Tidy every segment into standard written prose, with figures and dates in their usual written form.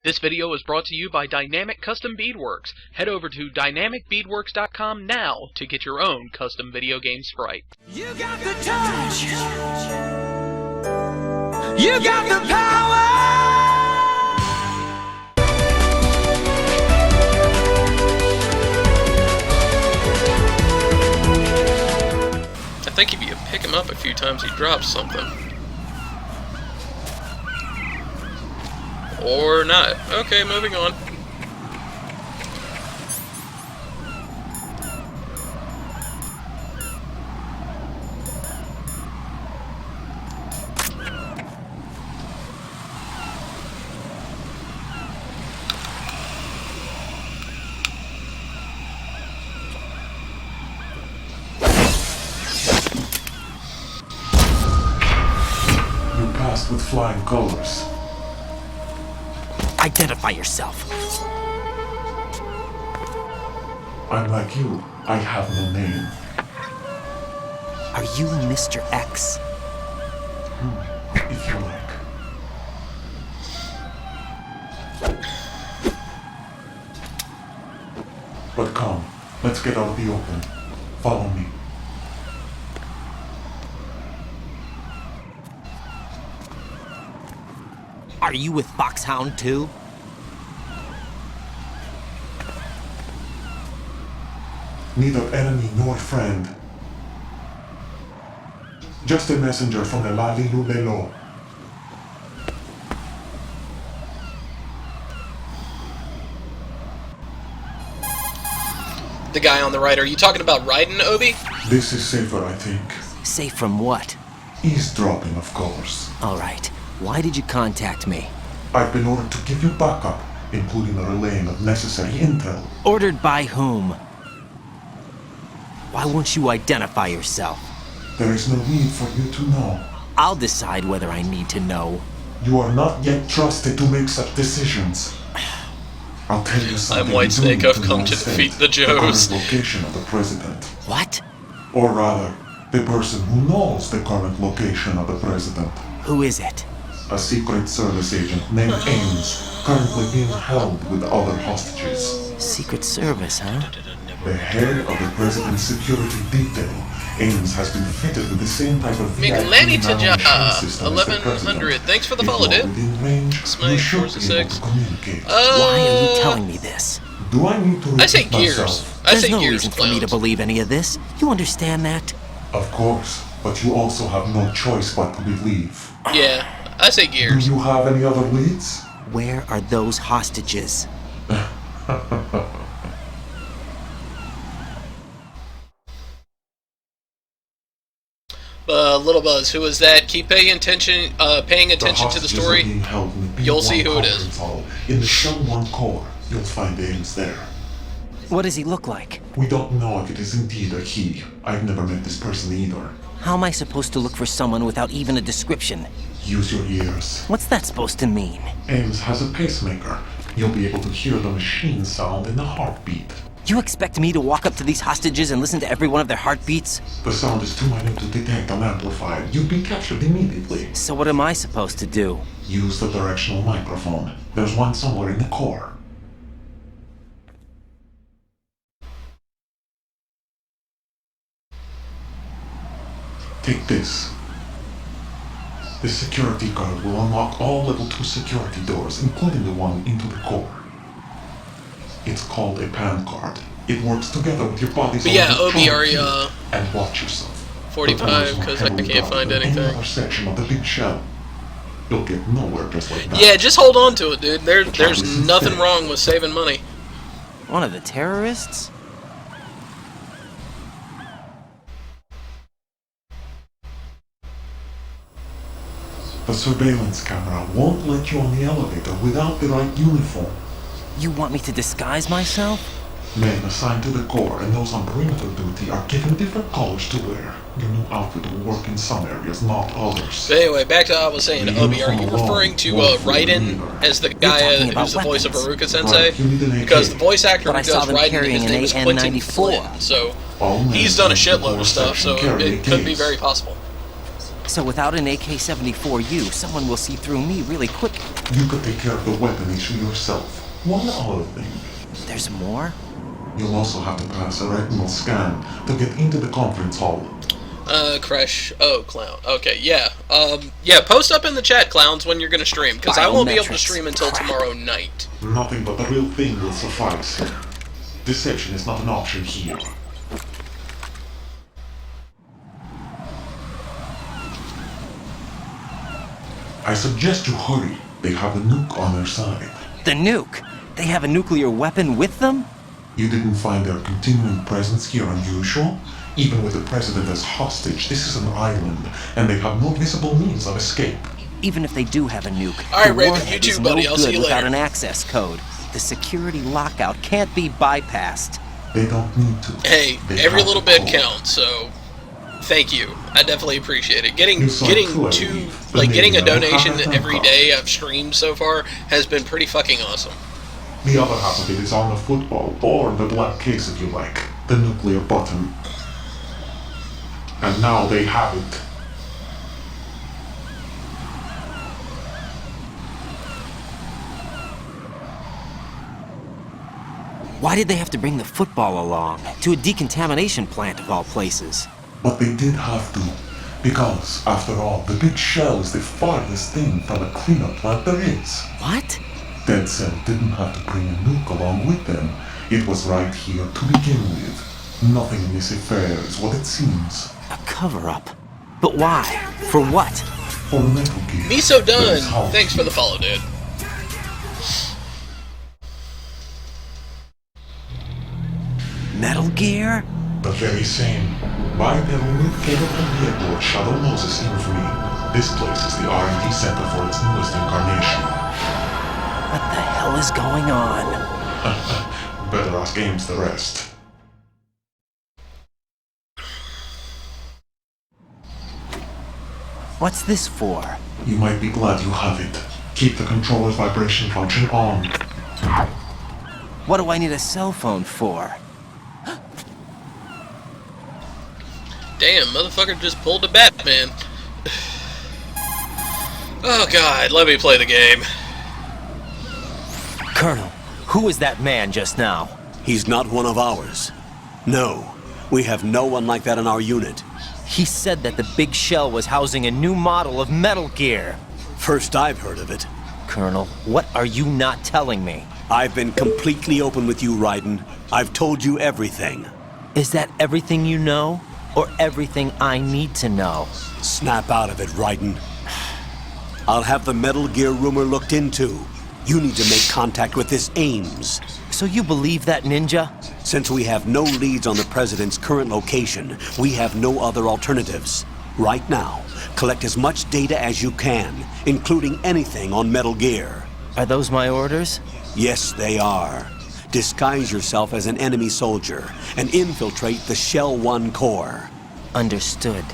This video is brought to you by Dynamic Custom Beadworks. Head over to dynamicbeadworks.com now to get your own custom video game sprite. You got the touch. You got the power. I think if you pick him up a few times, he drops something. Or not. Okay, moving on. You passed with flying colors. Identify yourself. I'm like you. I have no name. Are you Mr. X? If you like. But come, let's get out in the open. Follow me. Are you with Foxhound too? Neither enemy nor friend. Just a messenger from the Lalilulelo. The guy on the right, are you talking about Raiden, Obi? This is safer, I think. Safe from what? Eavesdropping, of course. Alright, why did you contact me? I've been ordered to give you backup, including the relaying of necessary intel. Ordered by whom? Why won't you identify yourself? There is no need for you to know. I'll decide whether I need to know. You are not yet trusted to make such decisions. I'll tell you something. I'm Whitesnake, you I've need come know to instead. defeat the Joes. The current location of the president. What? Or rather, the person who knows the current location of the president. Who is it? A Secret Service agent named Ames, currently being held with other hostages. Secret Service, huh? The head of the president's security detail, Ames, has been fitted with the same type of Miglani VIP Taja, malfunction system as the 1100. president. Thanks for the If follow, you're dude. within range, Smite, you should Forza be able 6. to communicate. Why are you telling me this? Do I need to I say repeat Gears. myself? I There's say no Gears, reason for me to clowns. believe any of this. You understand that? Of course, but you also have no choice but to believe. Yeah, I say Do Gears. you have any other leads? Where are those hostages? Little Buzz, who is that? Keep paying attention to the hostages are story. being held in the You'll B1 see who it is. conference hall. In the Shell 1 core, you'll find Ames there. What does he look like? We don't know if it is indeed a he. I've never met this person either. How am I supposed to look for someone without even a description? Use your ears. What's that supposed to mean? Ames has a pacemaker. You'll be able to hear the machine sound in the heartbeat. You expect me to walk up to these hostages and listen to every one of their heartbeats? The sound is too minute to detect and amplify. You'd be captured immediately. So what am I supposed to do? Use the directional microphone. There's one somewhere in the core. Take this. The security card will unlock all level 2 security doors, including the one into the core. It's called a PAN card. It works together with your body's But yeah, electronic Obi, are you, field. And watch yourself. 45, The doors are 'cause I heavily can't guarded find in anything. Any other section of the big shell. You'll get nowhere just like that. Yeah, just hold on to it, dude. There's Captain nothing Stick. wrong with saving money. One of the terrorists? The surveillance camera won't let you on the elevator without the right uniform. You want me to disguise myself? Men assigned to the Corps and those on perimeter duty are given different colors to wear. Your new outfit will work in some areas, not others. But anyway, back to what I was saying. The Obi, are you uniform referring alone to won't fool Raiden either. as the guy talking about who's the voice of weapons. Haruka Sensei? Right, you need an AK. Because the voice actor But who I saw does them Raiden, carrying his an name is Quentin AN-94. Flynn, so All men he's done a in the shitload Corps of stuff, so section carry it could be AKs. very possible. So without an AK-74U, someone will see through me really quick. You could take care of the weapon issue yourself. One other thing. There's more? You'll also have to pass a retinal scan to get into the conference hall. Crash. Oh, Clown. Okay, yeah. Yeah, post up in the chat, Clowns, when you're gonna stream, because I won't be able to Biometrics. stream until Crap. tomorrow night. Nothing but the real thing will suffice. Deception is not an option here. I suggest you hurry. They have the nuke on their side. The nuke? They have a nuclear weapon with them? You didn't find their continuing presence here unusual? Even with the president as hostage, this is an island, and they have no visible means of escape. Even if they do have a nuke, Alright, the Raven, warhead you too, is buddy. no I'll see good you without later. an access code. The security lockout can't be bypassed. They don't need to. Hey, They every have little the bit code. counts, so thank you. I definitely appreciate it. Getting You saw getting clearly two the like getting a name of the donation Carter every Cup. day I've streamed so far has been pretty fucking awesome. The other half of it is on the football, or the black case if you like. The nuclear button. And now they have it. Why did they have to bring the football along? To a decontamination plant of all places. But they did have to. Because, after all, the big shell is the farthest thing from a cleanup plant there is. What? Dead Cell didn't have to bring a nuke along with them. It was right here to begin with. Nothing in this affair is what it seems. A cover-up. But why? For what? For Metal Gear. Miso there done. is how- Thanks for the follow, dude. Metal Gear? The very same. Bipedal nuke came up from the airport Shadow Moses Infamy. This place is the R&D center for its newest incarnation. What the hell is going on? Better ask Ames the rest. What's this for? You might be glad you have it. Keep the controller's vibration function on. What do I need a cell phone for? Damn, motherfucker just pulled a Batman. Oh god, let me play the game. Colonel, who was that man just now? He's not one of ours. No, we have no one like that in our unit. He said that the big shell was housing a new model of Metal Gear. First I've heard of it. Colonel, what are you not telling me? I've been completely open with you, Raiden. I've told you everything. Is that everything you know? Or everything I need to know? Snap out of it, Raiden. I'll have the Metal Gear rumor looked into. You need to make contact with this Ames. So you believe that ninja? Since we have no leads on the President's current location, we have no other alternatives. Right now, collect as much data as you can, including anything on Metal Gear. Are those my orders? Yes, they are. Disguise yourself as an enemy soldier and infiltrate the Shell 1 core. Understood.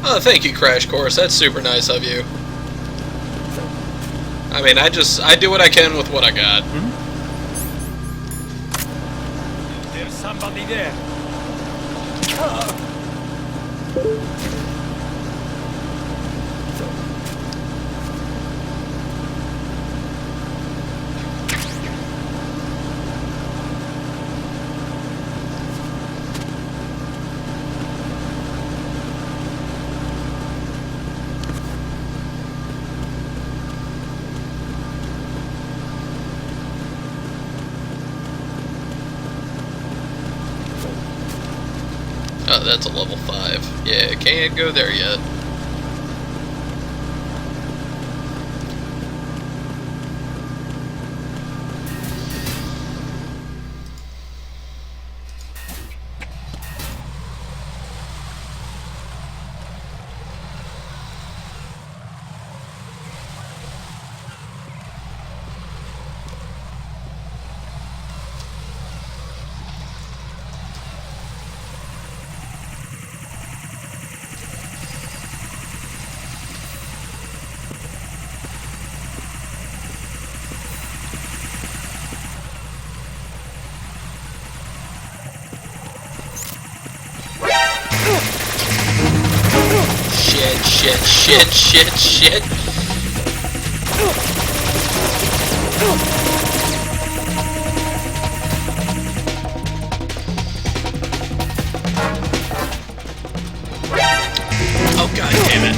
Oh, thank you, Crash Course. That's super nice of you. I mean, I do what I can with what I got. There's somebody there. Oh, that's a level 5. Yeah, can't go there yet. Shit. Oh, god damn it.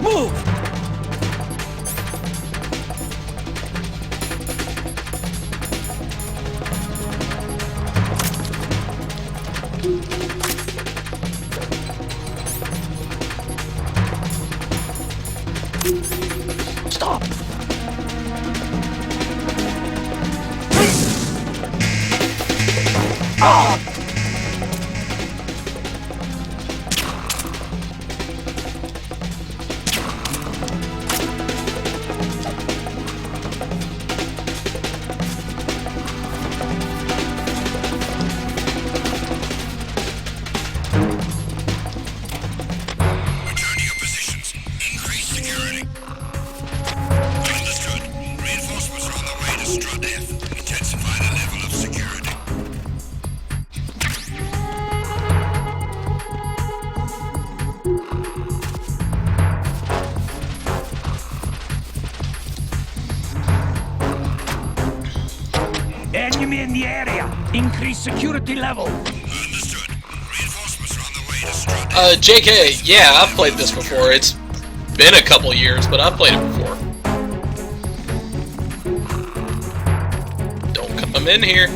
Move! Stop! Enemy in the area. Increase security level. Understood. Reinforcements are on the way to Strud. JK, yeah, I've played this before. It's been a couple years, but I've played it before. Don't come in here.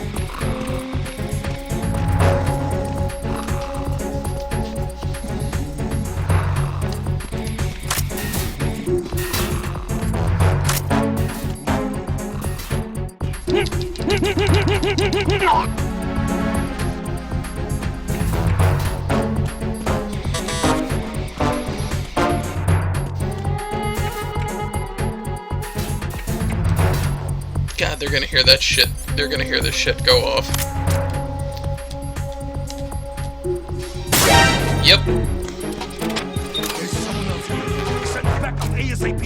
God, they're gonna hear that shit. They're gonna hear this shit go off. Yep. There's someone else here. Send back up ASAP.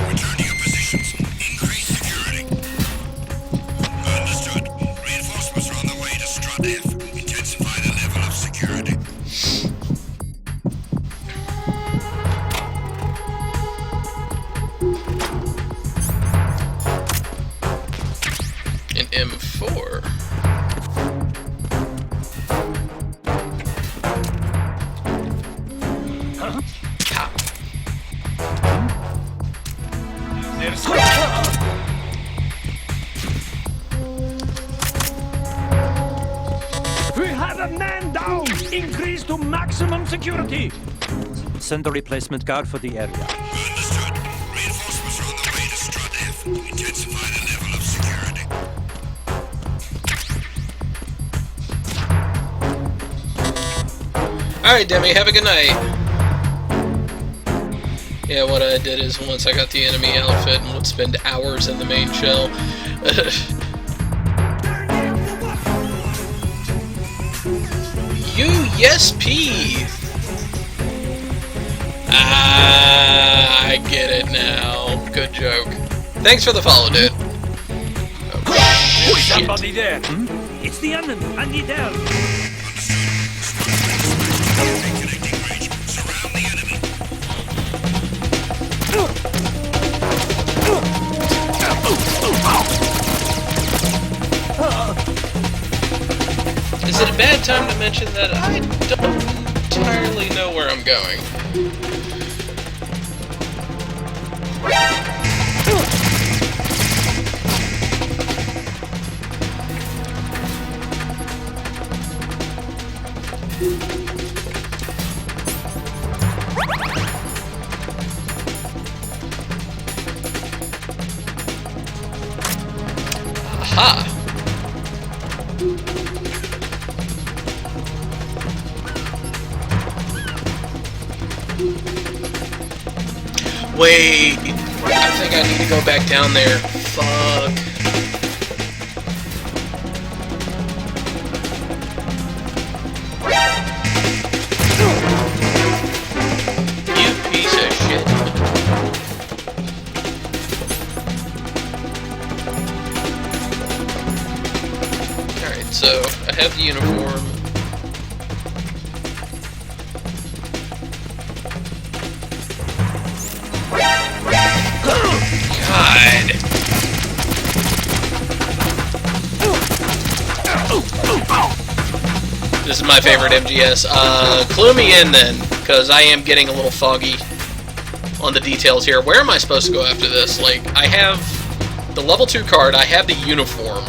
Return to your positions. Increase security. Understood. Reinforcements are on the way to Strud F. Intensify the level of security. An M4. We have a man down. Increase to maximum security. Send a replacement guard for the area. Understood. Reinforcements are on the way to Strud F. Intensify the level of security. Alright, Demi, have a good night. Yeah, what I did is once I got the enemy outfit and would spend hours in the main shell. USP! I get it now. Good joke. Thanks for the follow, dude. Oh, Somebody there. It's the enemy. I need help. Reconnecting range. Surround the enemy. Is it a bad time to mention that I don't entirely know where I'm going? Aha! Wait, I think I need to go back down there. Fuck. You piece of shit. Alright, so I have the uniform. God. This is my favorite MGS. Clue me in then, because I am getting a little foggy on the details here. Where am I supposed to go after this? Like, I have the level 2 card, I have the uniform.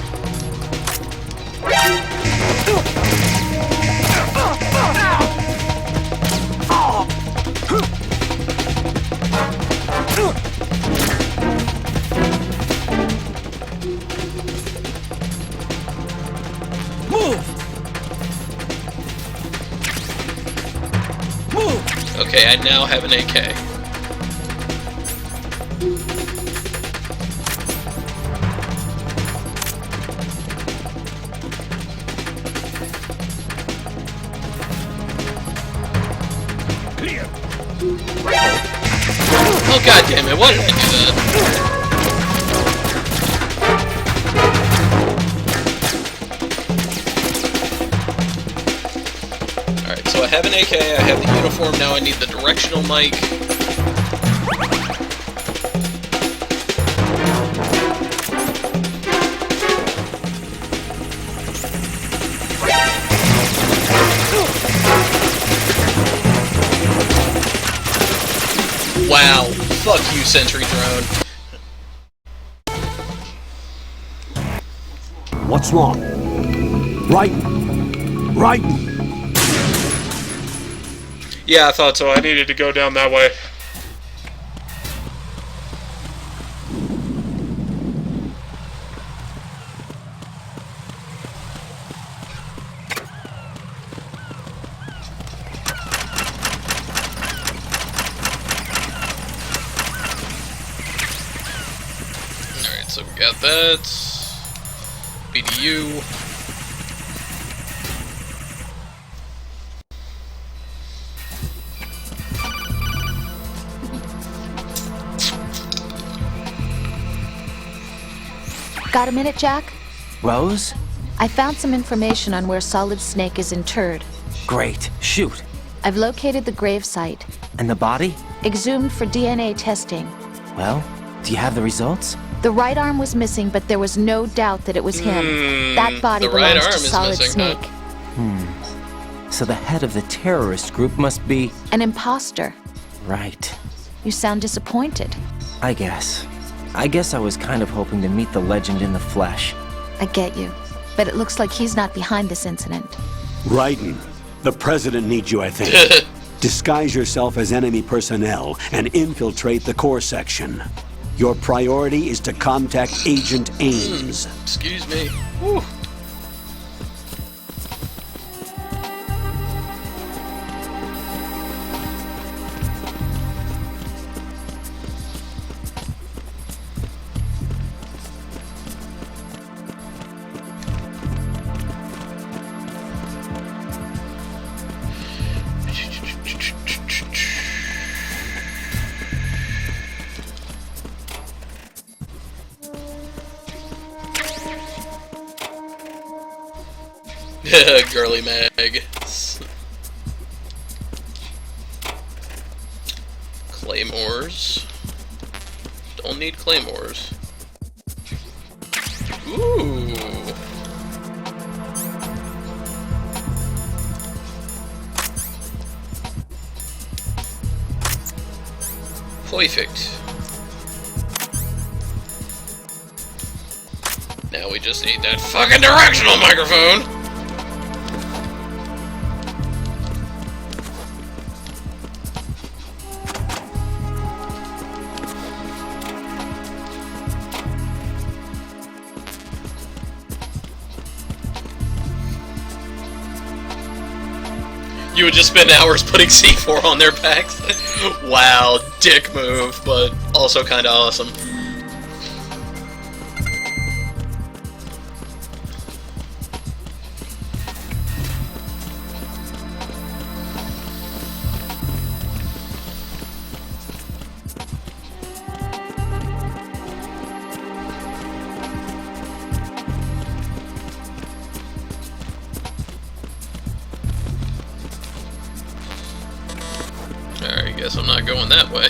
Okay, I now have an AK. Clear. Oh god damn it, why did I do that? Alright, so I have an AK, I have the uniform, now I need the directional mic. Wow, fuck you, Sentry Drone. What's wrong? Right? Right? Yeah, I thought so. I needed to go down that way. Alright, so we got that. BDU. Got a minute, Jack? Rose? I found some information on where Solid Snake is interred. Great. Shoot. I've located the grave site, And the body? exhumed for DNA testing. Well, do you have the results? The right arm was missing, but there was no doubt that it was him. That body the right belongs arm to is Solid missing, huh? Snake. So the head of the terrorist group must be... An imposter. Right. You sound disappointed. I guess. I guess I was kind of hoping to meet the legend in the flesh. I get you. But it looks like he's not behind this incident. Raiden, the president needs you, I think. Disguise yourself as enemy personnel and infiltrate the core section. Your priority is to contact Agent Ames. Excuse me. Whew. Girly Mag. Claymores. Don't need claymores. Ooh. Perfect. Now we just need that fucking directional microphone! You would just spend hours putting C4 on their backs? Wow, dick move, but also kinda awesome. Alright, guess I'm not going that way.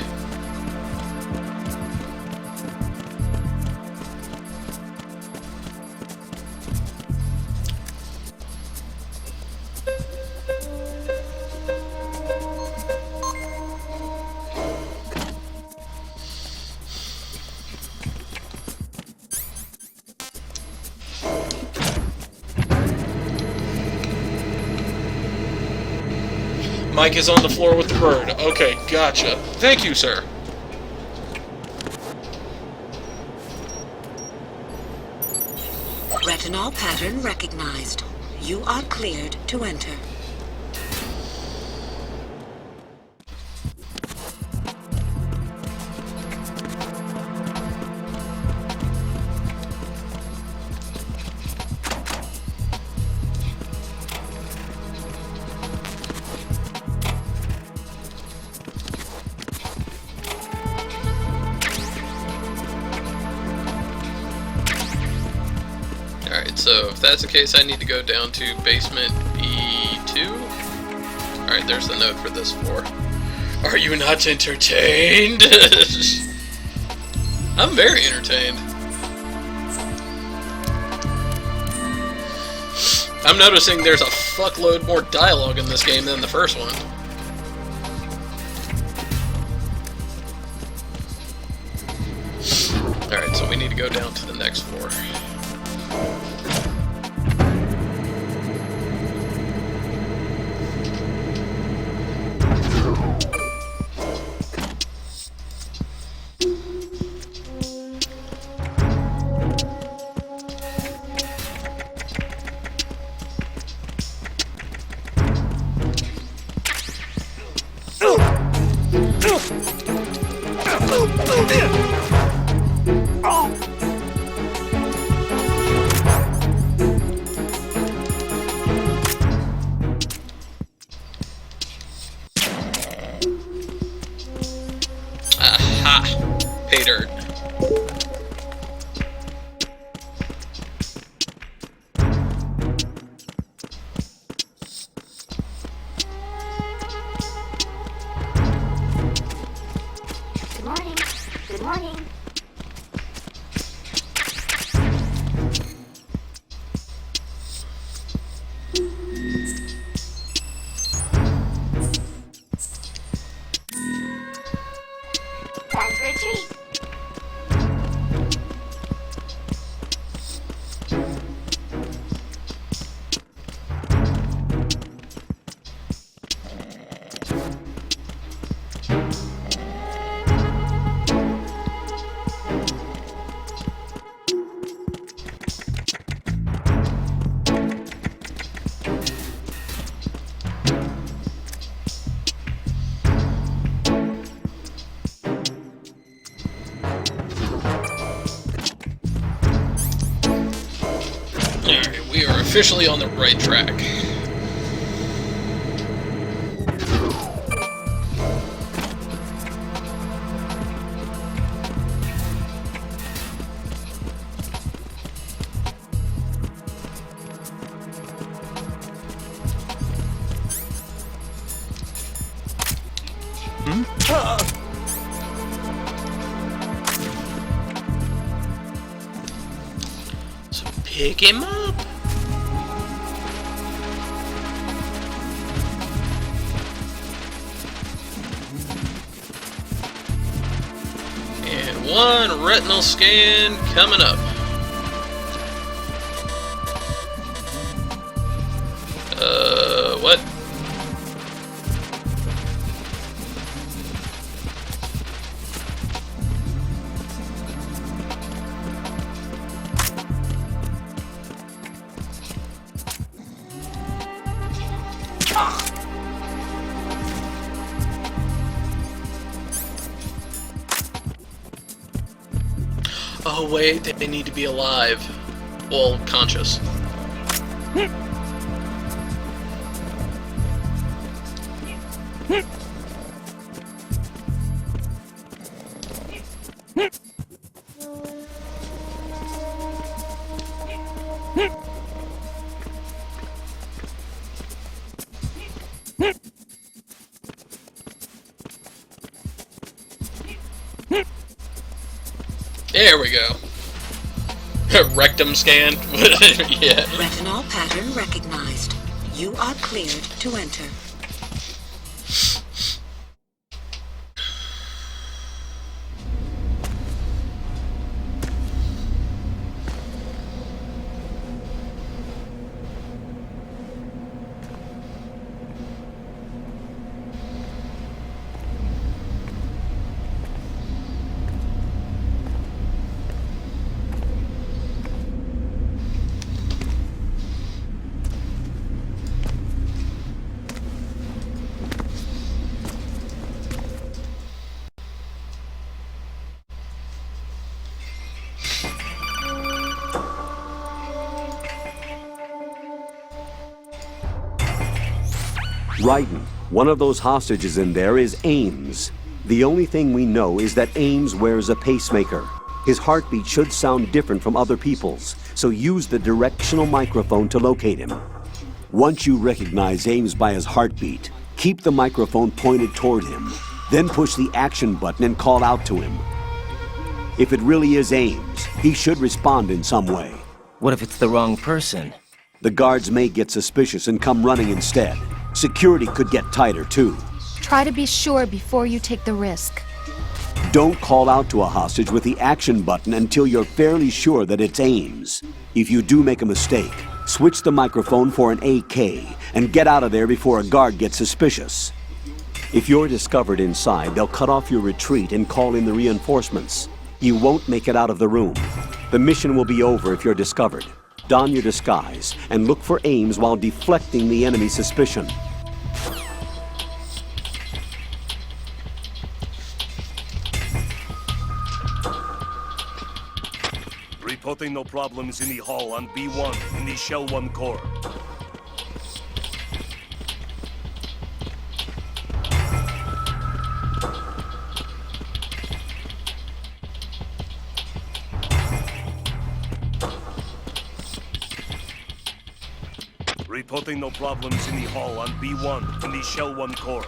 Mike is on the floor with the bird. Okay, gotcha. Thank you, sir. Retinol pattern recognized. You are cleared to enter. Alright, so if that's the case, I need to go down to basement B2. Alright, there's the note for this floor. Are you not entertained? I'm very entertained. I'm noticing there's a fuckload more dialogue in this game than the first one. Alright, so we need to go down to the next floor. Aha! Pay dirt. Good morning. Good morning. Time for a treat. Alright, we are officially on the right track. Pick him up. And one retinal scan coming up. What? Oh wait, they need to be alive. Well, conscious. There we go. Rectum scan. Yeah. Retinol pattern recognized. You are cleared to enter. Raiden, one of those hostages in there is Ames. The only thing we know is that Ames wears a pacemaker. His heartbeat should sound different from other people's, so use the directional microphone to locate him. Once you recognize Ames by his heartbeat, keep the microphone pointed toward him. Then push the action button and call out to him. If it really is Ames, he should respond in some way. What if it's the wrong person? The guards may get suspicious and come running instead. Security could get tighter, too. Try to be sure before you take the risk. Don't call out to a hostage with the action button until you're fairly sure that it's Ames. If you do make a mistake, switch the microphone for an AK and get out of there before a guard gets suspicious. If you're discovered inside, they'll cut off your retreat and call in the reinforcements. You won't make it out of the room. The mission will be over if you're discovered. Don your disguise and look for Ames while deflecting the enemy's suspicion. Reporting no problems in the hall on B1 in the Shell 1 core. Reporting no problems in the hall on B1 in the Shell 1 core.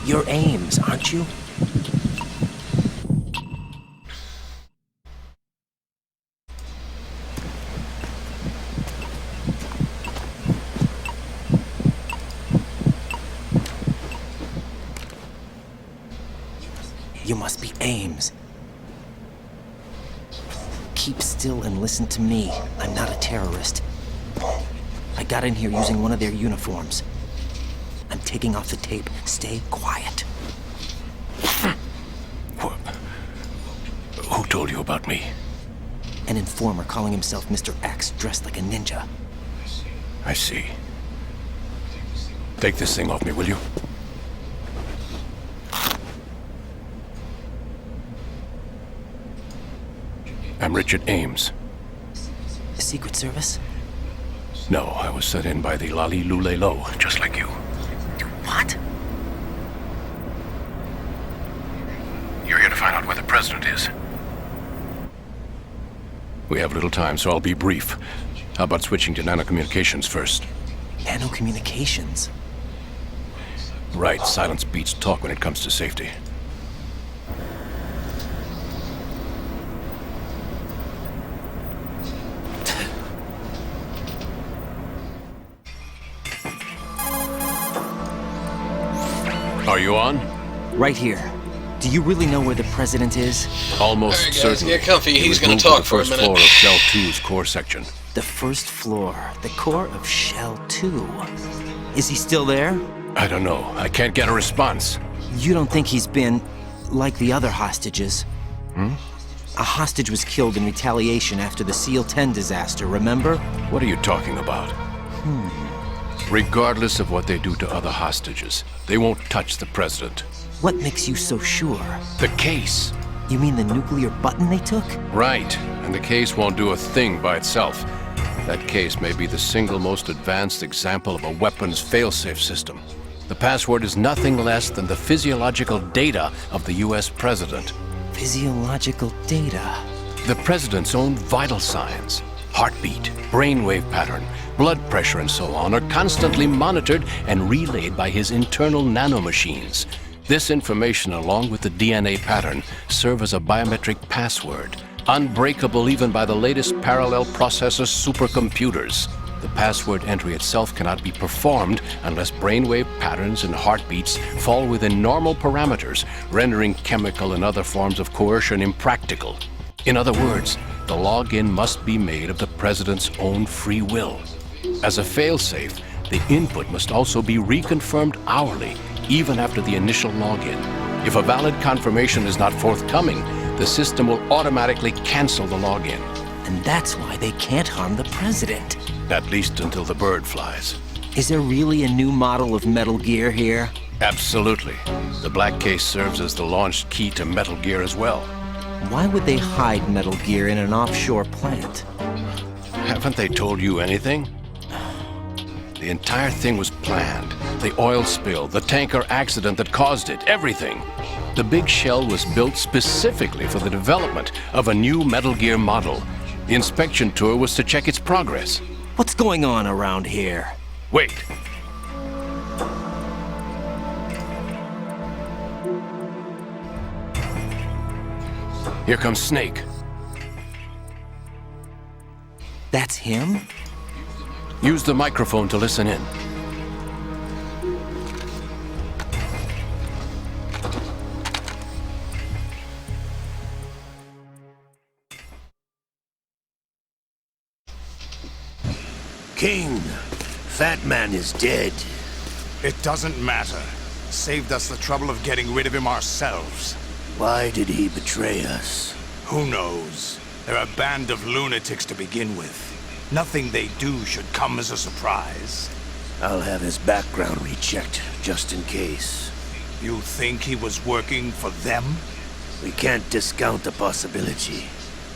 You're Ames, aren't you? You must be Ames. Keep still and listen to me. I'm not a terrorist. I got in here using one of their uniforms. I'm taking off the tape. Stay quiet. Who told you about me? An informer calling himself Mr. X, dressed like a ninja. I see. Take this thing off me, will you? I'm Richard Ames. The Secret Service? No, I was sent in by the Lali Lule Lo, just like you. What? You're here to find out where the president is. We have little time, so I'll be brief. How about switching to nanocommunications first? Nanocommunications? Right, silence beats talk when it comes to safety. Are you on? Right here. Do you really know where the president is? All Almost right, guys, certainly. get comfy. He He's was gonna moved to talk the for a first minute. floor of Shell 2's core section. The first floor. The core of Shell 2. Is he still there? I don't know. I can't get a response. You don't think he's been like the other hostages? A hostage was killed in retaliation after the SEAL 10 disaster, remember? What are you talking about? Regardless of what they do to other hostages, they won't touch the president. What makes you so sure? The case. You mean the nuclear button they took? Right, and the case won't do a thing by itself. That case may be the single most advanced example of a weapons failsafe system. The password is nothing less than the physiological data of the US president. Physiological data? The president's own vital signs, heartbeat, brainwave pattern, blood pressure and so on, are constantly monitored and relayed by his internal nanomachines. This information, along with the DNA pattern, serve as a biometric password, unbreakable even by the latest parallel processor supercomputers. The password entry itself cannot be performed unless brainwave patterns and heartbeats fall within normal parameters, rendering chemical and other forms of coercion impractical. In other words, the login must be made of the president's own free will. As a failsafe, the input must also be reconfirmed hourly, even after the initial login. If a valid confirmation is not forthcoming, the system will automatically cancel the login. And that's why they can't harm the president. At least until the bird flies. Is there really a new model of Metal Gear here? Absolutely. The black case serves as the launch key to Metal Gear as well. Why would they hide Metal Gear in an offshore plant? Haven't they told you anything? The entire thing was planned. The oil spill, the tanker accident that caused it, everything. The big shell was built specifically for the development of a new Metal Gear model. The inspection tour was to check its progress. What's going on around here? Wait. Here comes Snake. That's him? Use the microphone to listen in. King, Fat Man is dead. It doesn't matter. Saved us the trouble of getting rid of him ourselves. Why did he betray us? Who knows? They're a band of lunatics to begin with. Nothing they do should come as a surprise. I'll have his background rechecked, just in case. You think he was working for them? We can't discount the possibility,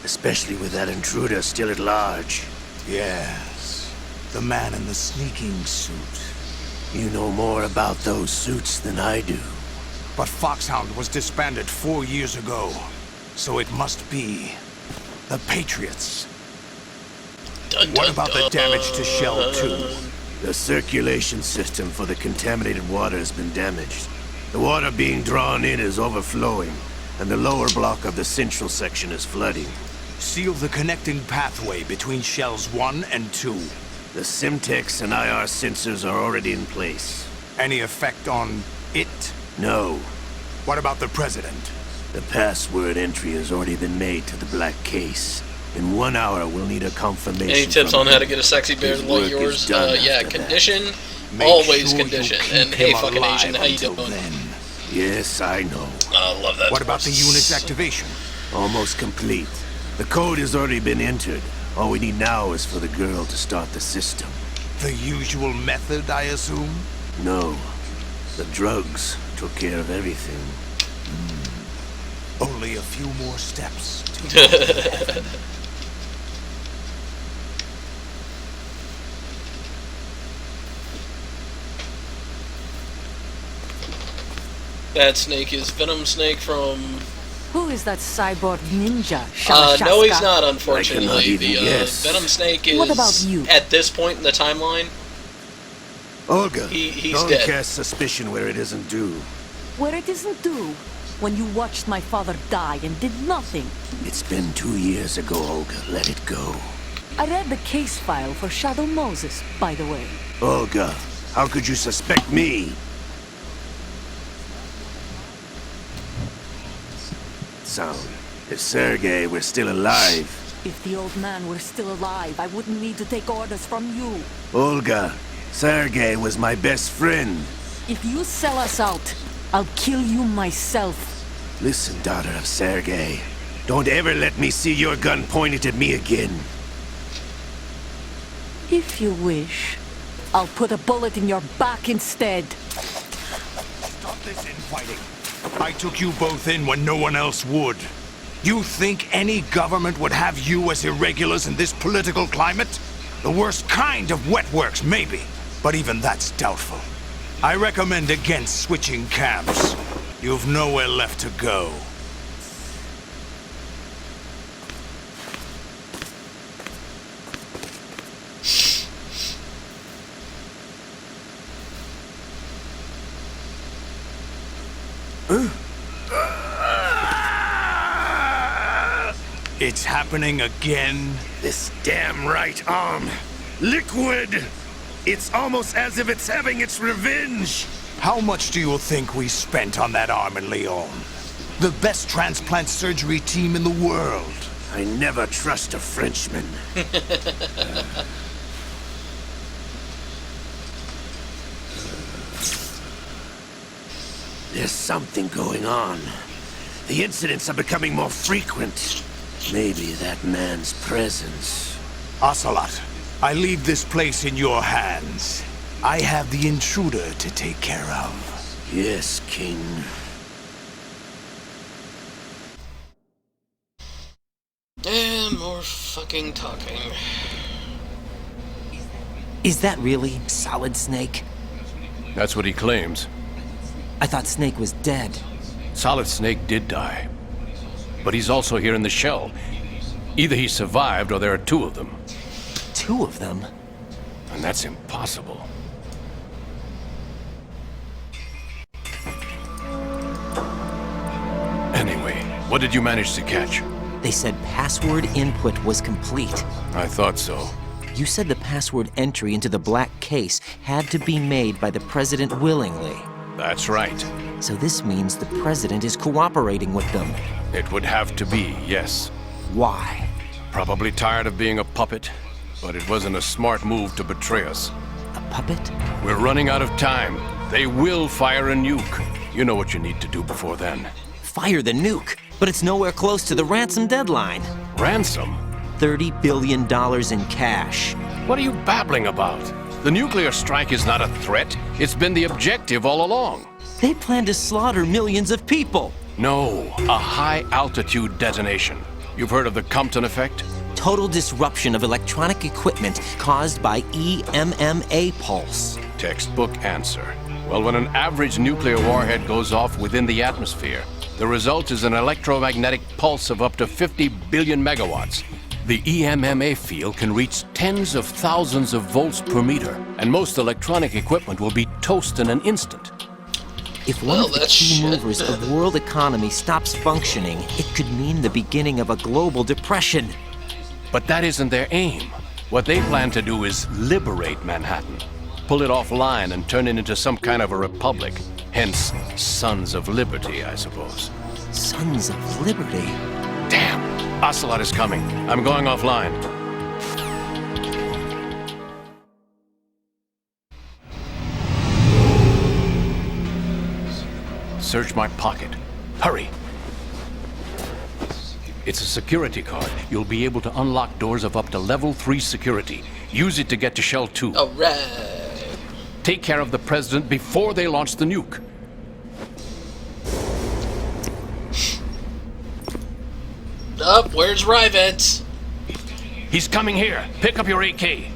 especially with that intruder still at large. Yes, the man in the sneaking suit. You know more about those suits than I do. But Foxhound was disbanded 4 years ago, so it must be the Patriots. What about the damage to Shell 2? The circulation system for the contaminated water has been damaged. The water being drawn in is overflowing, and the lower block of the central section is flooding. Seal the connecting pathway between Shells 1 and 2. The Simtex and IR sensors are already in place. Any effect on it? No. What about the President? The password entry has already been made to the black case. In 1 hour, we'll need a confirmation. Any tips on how to get a sexy beard like yours? Yeah, condition, always condition. And hey, fucking Asian, how you doing? Yes, I know. I love that. What about the unit's activation? Almost complete. The code has already been entered. All we need now is for the girl to start the system. The usual method, I assume? No. The drugs took care of everything. Only a few more steps. That Snake is Venom Snake from... Who is that cyborg ninja? No, he's not, unfortunately. The Venom Snake is, what about you? at this point in the timeline, Olga, he's don't dead. cast suspicion where it isn't due. Where it isn't due, when you watched my father die and did nothing. It's been 2 years ago, Olga. Let it go. I read the case file for Shadow Moses, by the way. Olga, how could you suspect me? Sound. If Sergei were still alive... If the old man were still alive, I wouldn't need to take orders from you. Olga, Sergei was my best friend. If you sell us out, I'll kill you myself. Listen, daughter of Sergei. Don't ever let me see your gun pointed at me again. If you wish, I'll put a bullet in your back instead. Stop this infighting. I took you both in when no one else would. You think any government would have you as irregulars in this political climate? The worst kind of wet works, maybe. But even that's doubtful. I recommend against switching camps. You've nowhere left to go. It's happening again? This damn right arm. Liquid! It's almost as if it's having its revenge! How much do you think we spent on that arm in Lyon? The best transplant surgery team in the world. I never trust a Frenchman. There's something going on. The incidents are becoming more frequent. Maybe that man's presence. Ocelot, I leave this place in your hands. I have the intruder to take care of. Yes, King. And more fucking talking. Is that really Solid Snake? That's what he claims. I thought Snake was dead. Solid Snake did die. But he's also here in the shell. Either he survived or there are two of them. Two of them? And that's impossible. Anyway, what did you manage to catch? They said password input was complete. I thought so. You said the password entry into the black case had to be made by the president willingly. That's right. So this means the president is cooperating with them. It would have to be, yes. Why? Probably tired of being a puppet, but it wasn't a smart move to betray us. A puppet? We're running out of time. They will fire a nuke. You know what you need to do before then. Fire the nuke, but it's nowhere close to the ransom deadline. Ransom? $30 billion in cash. What are you babbling about? The nuclear strike is not a threat. It's been the objective all along. They plan to slaughter millions of people. No, a high-altitude detonation. You've heard of the Compton effect? Total disruption of electronic equipment caused by EMMA pulse. Textbook answer. Well, when an average nuclear warhead goes off within the atmosphere, the result is an electromagnetic pulse of up to 50 billion megawatts. The EMMA field can reach tens of thousands of volts per meter, and most electronic equipment will be toast in an instant. If one of the key movers of world economy stops functioning, it could mean the beginning of a global depression. But that isn't their aim. What they plan to do is liberate Manhattan. Pull it offline and turn it into some kind of a republic. Hence, Sons of Liberty, I suppose. Sons of Liberty? Damn! Ocelot is coming. I'm going offline. Search my pocket. Hurry! It's a security card. You'll be able to unlock doors of up to level 3 security. Use it to get to Shell 2. Alright. Take care of the president before they launch the nuke. Up, where's Rivets? He's coming here. Pick up your AK.